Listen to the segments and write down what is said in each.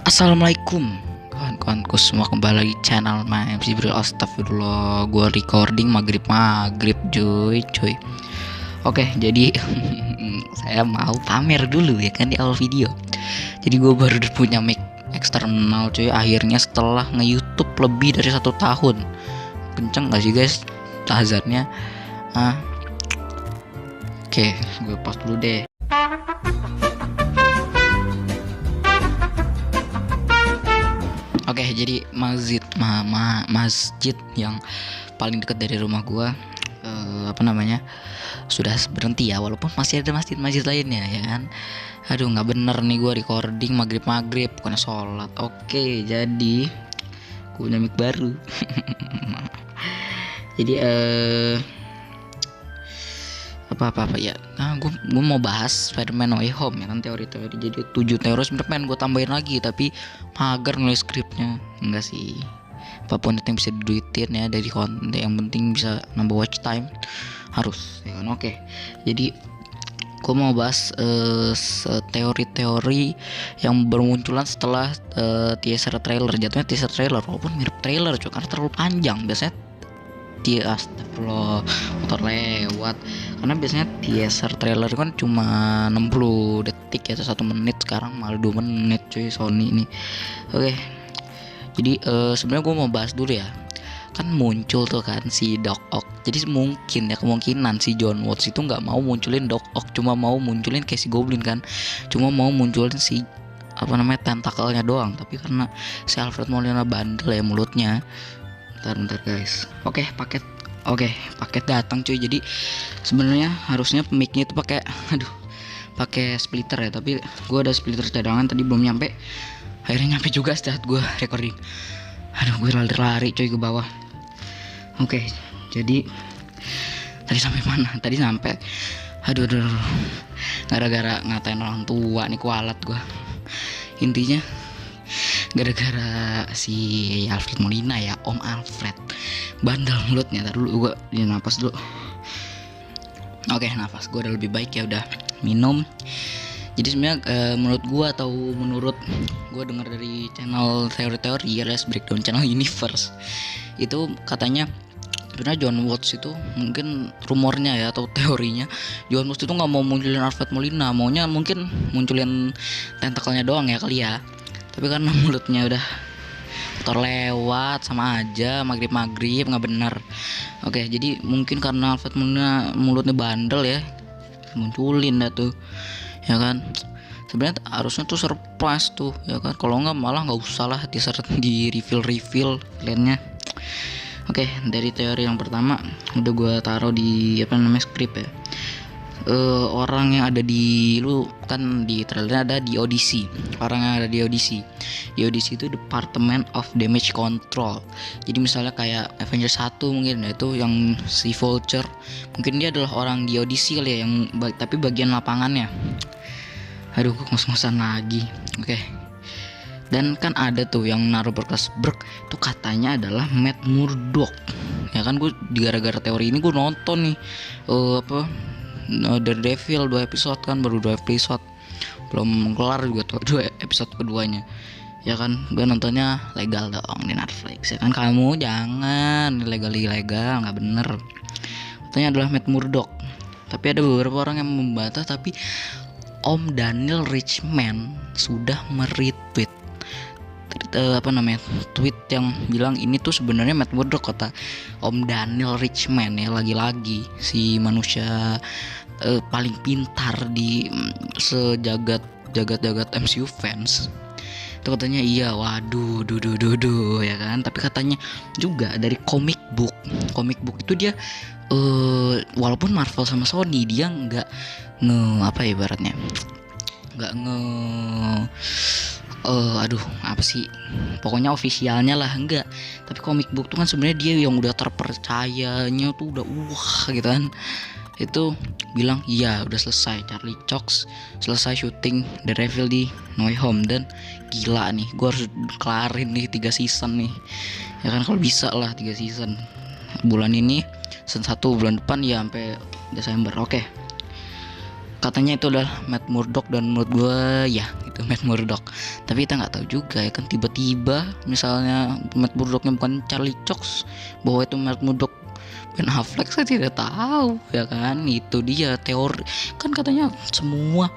Assalamualaikum kawan-kawanku semua, kembali lagi channel MC Bril. Astagfirullah, gue recording maghrib cuy. Oke, jadi saya mau pamer dulu ya kan di awal video. Jadi gue baru punya mic eksternal cuy, akhirnya setelah nge-YouTube lebih dari 1 tahun. Kenceng gak sih guys azannya? Oke, gue pause dulu deh. Oke, jadi masjid yang paling dekat dari rumah gua sudah berhenti ya, walaupun masih ada masjid lainnya ya kan. Aduh, nggak bener nih gua recording maghrib bukan sholat. Oke, jadi gua punya mic baru. Jadi apa ya, gue mau bahas Spider-Man No Way Home ya kan, teori-teori. Jadi 7 teori Spider-Man gue tambahin lagi, tapi mager nulis skripnya. Enggak sih, apapun itu yang bisa diduitin ya dari konten, yang penting bisa nambah watch time harus ya kan. Oke, jadi gue mau bahas teori-teori yang bermunculan setelah teaser trailer. Jatuhnya teaser trailer walaupun mirip trailer cuy, karena terlalu panjang. Biasanya astagfirullah, motor lewat. Karena biasanya teaser trailer kan cuma 60 detik ya, 1 menit. Sekarang malah 2 menit cuy, Sony ini. Oke, jadi sebenarnya gue mau bahas dulu ya. Kan muncul tuh kan si Doc Ock. Jadi kemungkinan si John Watts itu nggak mau munculin Doc Ock, cuma mau munculin Casey Goblin kan, cuma mau munculin si tentakelnya doang. Tapi karena si Alfred Molina bandel ya mulutnya. Bentar guys. Oke, paket datang cuy. Jadi sebenarnya harusnya mic-nya itu pakai splitter ya, tapi gue ada splitter cadangan, tadi belum nyampe. Akhirnya nyampe juga saat gue recording. Aduh, gue lari cuy ke bawah. Oke, jadi tadi sampai mana? Tadi sampai aduh. Gara-gara ngatain orang tua nih kualat gue. Intinya gara-gara si Alfred Molina ya, Om Alfred bandel mulutnya. Ntar dulu gue napas dulu. Oke, nafas gue udah lebih baik ya, udah minum. Jadi sebenarnya menurut gue dengar dari channel teori-teori alias breakdown channel Universe, itu katanya sebenarnya John Watts itu, mungkin rumornya ya atau teorinya, John Watts itu nggak mau munculin Alfred Molina, maunya mungkin munculin tentakelnya doang ya kali ya. Tapi karena mulutnya udah kotor lewat, sama aja maghrib nggak bener. Oke, jadi mungkin karena Alfred Molina mulutnya bandel ya, munculin dah tuh ya kan. Sebenarnya harusnya tuh surprise tuh ya kan, kalau nggak malah nggak usah lah di reveal lainnya. Oke, dari teori yang pertama udah gue taruh di skrip ya. Orang yang ada di kan di trailer ada di audisi. Orang yang ada di audisi itu Department of Damage Control. Jadi misalnya kayak Avengers 1 mungkin ya, itu yang si Vulture, mungkin dia adalah orang di audisi kali ya, yang tapi bagian lapangannya. Aduh, gue ngos-ngosan lagi. Oke. Dan kan ada tuh yang naruh berkas itu katanya adalah Matt Murdock. Ya kan, gue gara-gara teori ini gue nonton nih Daredevil 2 episode kan, baru 2 episode, belum kelar juga tuh 2 episode keduanya ya kan. Gue nontonnya legal dong di Netflix ya kan. Kamu jangan ilegal nggak bener. Katanya adalah Matt Murdock, tapi ada beberapa orang yang membantah. Tapi Om Daniel Richman sudah meretweet tweet yang bilang ini tuh sebenarnya Matt Murdock, kata Om Daniel Richman ya. Lagi-lagi si manusia paling pintar di sejagat MCU fans itu katanya. Iya, waduh ya kan. Tapi katanya juga dari comic book itu dia walaupun Marvel sama Sony dia nggak ibaratnya nggak pokoknya ofisialnya lah enggak. Tapi comic book tuh kan sebenarnya dia yang udah terpercayanya tuh udah gitu kan. Itu bilang iya udah selesai, Charlie Cox selesai syuting Daredevil di No Way Home. Dan gila nih, gue harus kelarin nih 3 season nih ya kan. Kalau bisa lah 3 season bulan ini, season 1 bulan depan ya sampai Desember. Oke, katanya itu adalah Matt Murdock, dan menurut gue ya itu ke Matt Murdock. Tapi kita nggak tahu juga ya kan, tiba-tiba misalnya Matt Murdocknya bukan Charlie Cox, bahwa itu Matt Murdock Ben Affleck, saya tidak tahu ya kan. Itu dia teori kan, katanya semua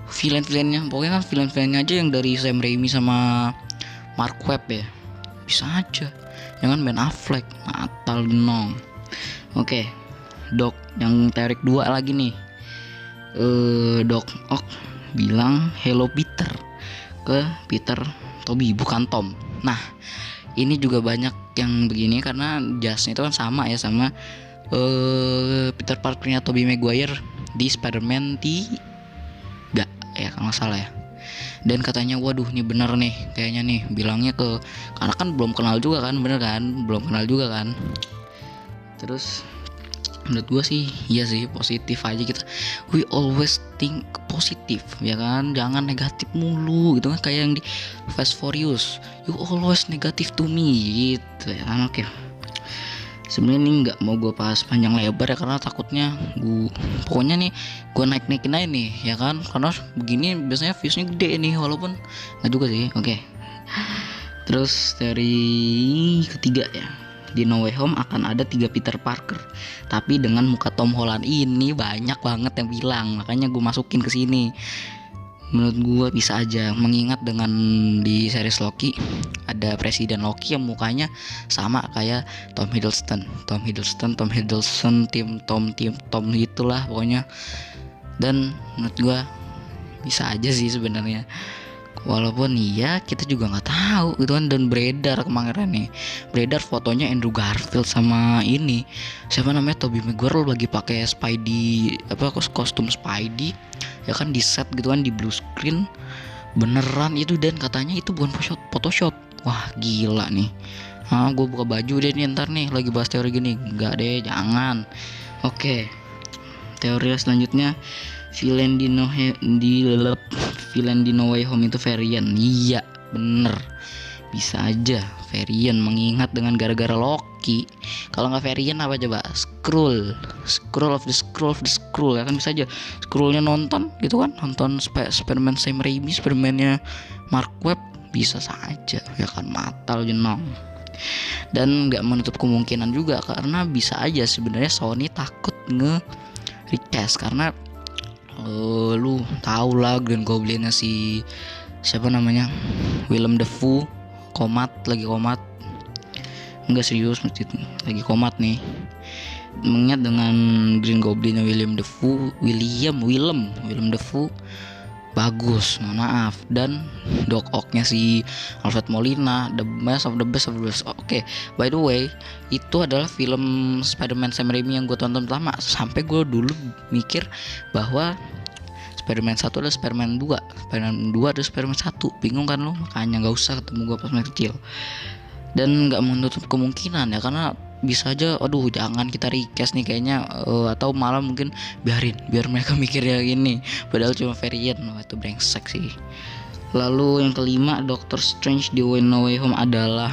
villain-villainnya, pokoknya kan villain-villainnya aja yang dari Sam Raimi sama Mark Webb ya, bisa aja jangan Ben Affleck, natal dong. Oke, Doc yang teori kedua lagi nih. Doc Ock bilang hello Peter ke Peter Toby, bukan Tom. Nah, ini juga banyak yang begini karena jasnya itu kan sama ya sama Peter Parkernya Tobey Maguire di Spider-Man 3 ya kalau nggak salah ya. Dan katanya waduh ini bener nih kayaknya nih, bilangnya ke, karena kan belum kenal juga kan, bener kan, belum kenal juga kan. Terus menurut gue sih iya sih, positif aja kita, we always think positif ya kan, jangan negatif mulu gitu kan, kayak yang di Fast Furious, you always negative to me gitu ya kan. Oke, sebenarnya ini nggak mau gue bahas panjang lebar ya karena takutnya gue, pokoknya nih gue naik-naikin aja nih ya kan, karena begini biasanya viewsnya gede nih, walaupun nggak juga sih. Oke. Terus dari ketiga ya, di No Way Home akan ada 3 Peter Parker tapi dengan muka Tom Holland. Ini banyak banget yang bilang, makanya gue masukin ke sini. Menurut gue bisa aja, mengingat dengan di series Loki ada Presiden Loki yang mukanya sama kayak Tom Hiddleston, tim Tom gitulah pokoknya. Dan menurut gue bisa aja sih sebenarnya, walaupun iya kita juga nggak tahu gitu kan. Dan beredar kemarin nih, beredar fotonya Andrew Garfield sama ini siapa namanya Tobey Maguire lagi pakai Spidey, apa kostum Spidey ya kan, di set gitu kan, di blue screen beneran itu, dan katanya itu bukan Photoshop. Wah gila nih. Gue buka baju deh nih ntar nih lagi bahas teori gini, enggak deh jangan. Oke, teori selanjutnya, villain di No Way Home itu varian. Iya bener, bisa aja varian, mengingat dengan gara-gara Loki. Kalau nggak varian apa coba, Skrull of the Skrull ya kan, bisa aja Skrullnya nonton gitu kan, nonton Spider-Man Sam Raimi, Spider-Man-nya Mark Webb, bisa saja ya kan, matal jenong. Dan nggak menutup kemungkinan juga karena bisa aja sebenarnya Sony takut nge-recast karena lu tau lah Green Goblin-nya si siapa namanya, Willem Dafoe lagi komat, enggak serius lagi komat nih. Mengingat dengan Green Goblin-nya Willem Dafoe bagus, mohon maaf. Dan Doc Ock-nya si Alfred Molina, the best of the best. Oke, by the way, itu adalah film Spider-Man Sam Raimi yang gue tonton pertama. Sampai gue dulu mikir bahwa Spider-Man 1 ada Spider-Man 2 ada Spider-Man 1, bingung kan lo, makanya gak usah ketemu gue pas masih kecil. Dan gak menutup kemungkinan ya, karena bisa aja aduh jangan kita recast nih kayaknya, atau malah mungkin biar mereka mikirnya gini padahal cuma variant. Itu brengsek sih. Lalu yang kelima, Doctor Strange di No Way Home adalah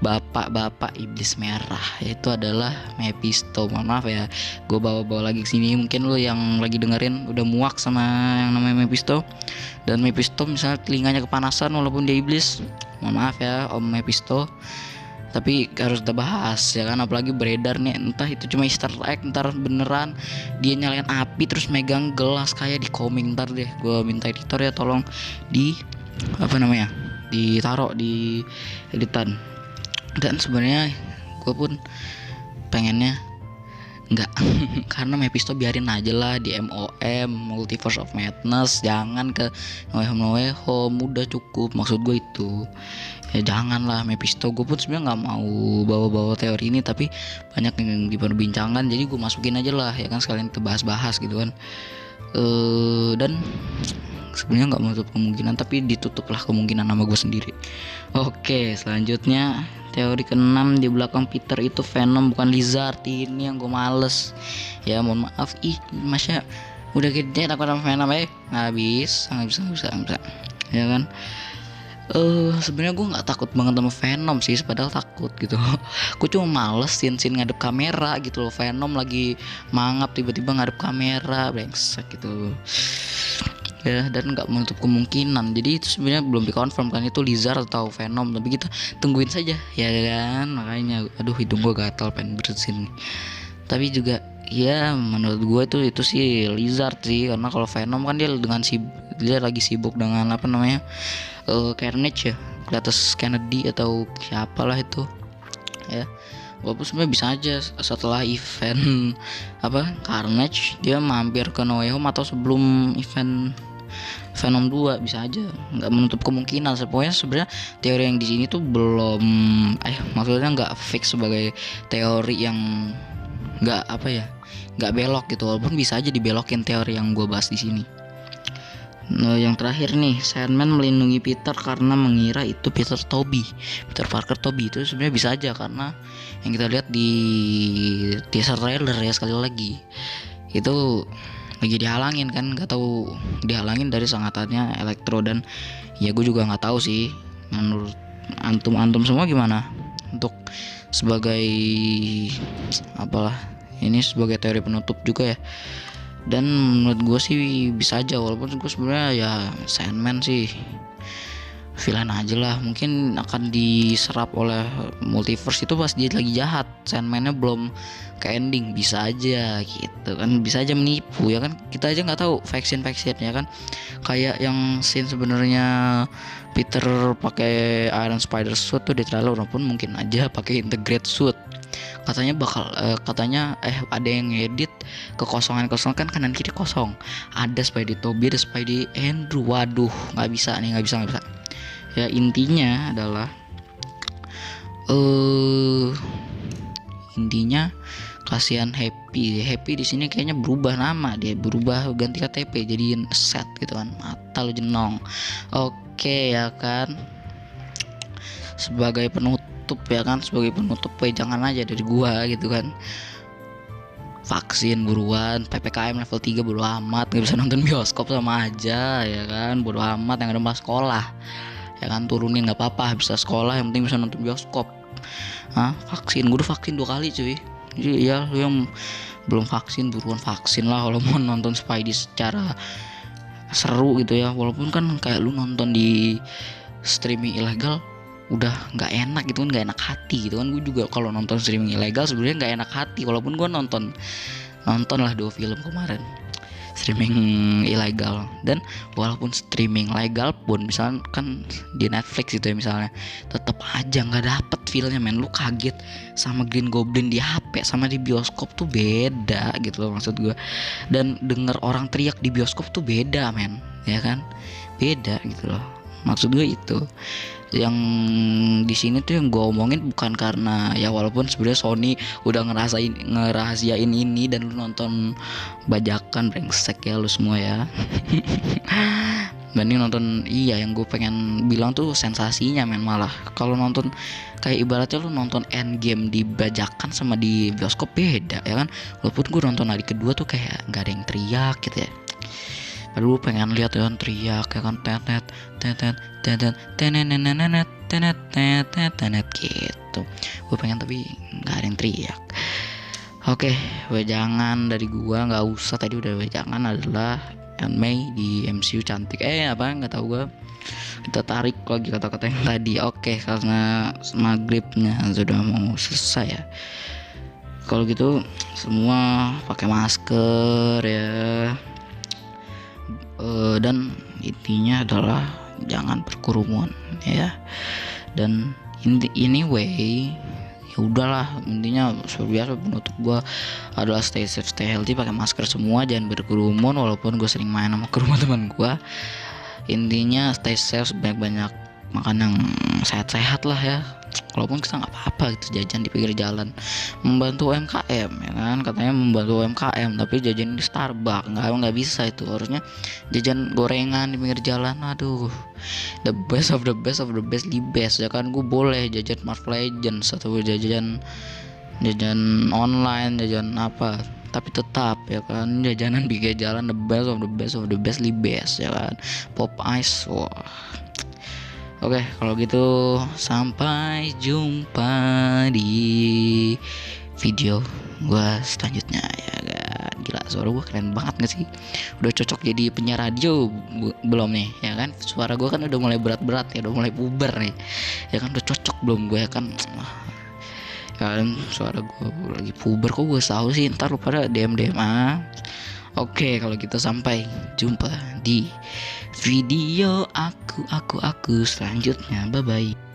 bapak iblis merah, yaitu adalah Mephisto. Mohon maaf ya, gue bawa lagi kesini, mungkin lo yang lagi dengerin udah muak sama yang namanya Mephisto. Dan Mephisto misalnya telinganya kepanasan walaupun dia iblis, mohon maaf ya Om Mephisto, tapi harus kita bahas ya kan. Apalagi beredar nih, entah itu cuma Easter egg, ntar beneran dia nyalain api terus megang gelas kayak di komik. Ntar deh gue minta editor ya tolong ditaruh di editan. Dan sebenarnya gue pun pengennya enggak karena Mephisto biarin aja lah di MOM, Multiverse of Madness, jangan ke No Way Home, udah cukup. Maksud gue itu ya janganlah Mephisto. Gue pun sebenarnya nggak mau bawa teori ini, tapi banyak yang diperbincangkan jadi gue masukin aja lah ya kan, sekalian kita bahas gitu kan. Dan sebenarnya nggak menutup kemungkinan, tapi ditutuplah kemungkinan nama gue sendiri. Oke, selanjutnya teori ke-6, di belakang Peter itu Venom bukan Lizard. Ini yang gue males ya, mohon maaf. Masya udah gede takut sama Venom nggak bisa ya kan. Sebenarnya gue nggak takut banget sama Venom sih, padahal takut gitu. Gue cuma males scene ngadep kamera gitu loh. Venom lagi mangap tiba-tiba ngadep kamera, brengsek gitu. ya, dan nggak menutup kemungkinan. Jadi itu sebenarnya belum dikonfirm kan itu Lizard atau Venom, tapi kita tungguin saja ya kan. Makanya aduh hidung gua gatal pengen bersin. Tapi juga ya menurut gua itu sih Lizard sih, karena kalau Venom kan dia lagi sibuk dengan apa namanya Carnage ya, Cletus Kennedy atau siapalah itu ya. Walaupun sebenarnya bisa aja setelah event apa Carnage dia mampir ke No Way Home atau sebelum event Venom 2, bisa aja, nggak menutup kemungkinan. Sebenarnya teori yang di sini tuh belum maksudnya nggak fix sebagai teori yang nggak belok gitu, walaupun bisa aja dibelokin teori yang gue bahas di sini. Nah, yang terakhir nih, Sandman melindungi Peter karena mengira itu Peter Parker Toby. Itu sebenarnya bisa aja karena yang kita lihat di teaser trailer ya, sekali lagi itu lagi dihalangin kan, nggak tahu dihalangin dari sengatannya Electro. Dan ya gue juga nggak tahu sih, menurut antum semua gimana untuk sebagai apalah ini, sebagai teori penutup juga ya. Dan menurut gue sih bisa aja, walaupun gue sebenarnya ya Sandman sih villain aja lah, mungkin akan diserap oleh multiverse itu pas dia lagi jahat, Sandman-nya belum ke ending, bisa aja gitu kan, bisa aja menipu ya kan, kita aja nggak tahu vaksin ya kan. Kayak yang scene sebenarnya Peter pakai Iron Spider suit tuh di trailer, walaupun mungkin aja pakai integrate suit, katanya ada yang ngedit kekosongan kan, kanan kiri kosong, ada Spidey Toby, ada Spidey Andrew. Waduh, nggak bisa ya. Intinya adalah kasihan Happy di sini kayaknya berubah nama, dia berubah ganti KTP jadiin set gitu kan, mata lu jenong. Oke ya kan, sebagai penutup jangan aja dari gua gitu kan, vaksin buruan, PPKM level 3 bodo amat, nggak bisa nonton bioskop sama aja ya kan, bodo amat. Yang ada malah sekolah ya kan, turunin nggak apa-apa, bisa sekolah yang penting bisa nonton bioskop. Vaksin, gue udah vaksin 2 kali cuy. Jadi ya lu yang belum vaksin buruan vaksin lah kalau mau nonton Spidey secara seru gitu ya. Walaupun kan kayak lu nonton di streaming ilegal udah nggak enak gitu kan, nggak enak hati gitu kan. Gue juga kalau nonton streaming ilegal sebenarnya nggak enak hati, walaupun gue nonton lah 2 film kemarin streaming ilegal. Dan walaupun streaming legal pun misalnya kan di Netflix gitu ya misalnya, tetap aja nggak dapet feelnya men. Lu kaget sama Green Goblin di HP sama di bioskop tuh beda gitu loh maksud gue. Dan denger orang teriak di bioskop tuh beda men, ya kan, beda gitu loh maksud gue. Itu yang di sini tuh yang gue omongin bukan karena ya, walaupun sebenarnya Sony udah ngerahasiain ini dan lu nonton bajakan, brengsek ya lu semua ya. Banding nonton, yang gue pengen bilang tuh sensasinya men. Malah kalau nonton kayak ibaratnya lu nonton Endgame di bajakan sama di bioskop beda ya kan. Walaupun gue nonton hari kedua tuh kayak nggak ada yang teriak gitu ya, aduh pengen lihat ya kan, teriak ya kan, tenet gitu. Gue pengen tapi nggak ada yang teriak. Oke, wejangan dari gua nggak usah, tadi udah wejangan adalah Aunt May di MCU cantik. Nggak tahu gua. Kita tarik lagi kata-kata yang tadi. Oke, karena maghribnya sudah mau selesai ya. Kalau gitu semua pakai masker ya. Dan intinya adalah jangan berkerumun ya. Dan anyway ya udahlah, intinya seperti biasa penutup gue adalah stay safe, stay healthy, pakai masker semua, jangan berkerumun. Walaupun gue sering main sama ke rumah teman gue, intinya stay safe, banyak makan yang sehat-sehat lah ya. Walaupun kita nggak apa-apa gitu jajan di pinggir jalan, membantu UMKM ya kan, katanya membantu UMKM, tapi jajan di Starbucks nggak bisa. Itu harusnya jajan gorengan di pinggir jalan. Aduh, the best of the best ya kan. Gue boleh jajan Marvel Legends atau jajan online, jajan apa, tapi tetap ya kan jajanan pinggir jalan the best of the best ya kan. Pop Ice, wah. Oke, kalau gitu sampai jumpa di video gua selanjutnya ya kan. gila, suara gue keren banget gak sih? Udah cocok jadi penyiar radio belum nih ya kan? Suara gue kan udah mulai berat-berat ya, udah mulai puber nih ya kan, udah cocok belum gue ya kan? Ya kan suara gue lagi puber kok gue tahu sih, ntar lu pada DM Oke, kalau gitu sampai jumpa di video aku selanjutnya. Bye bye.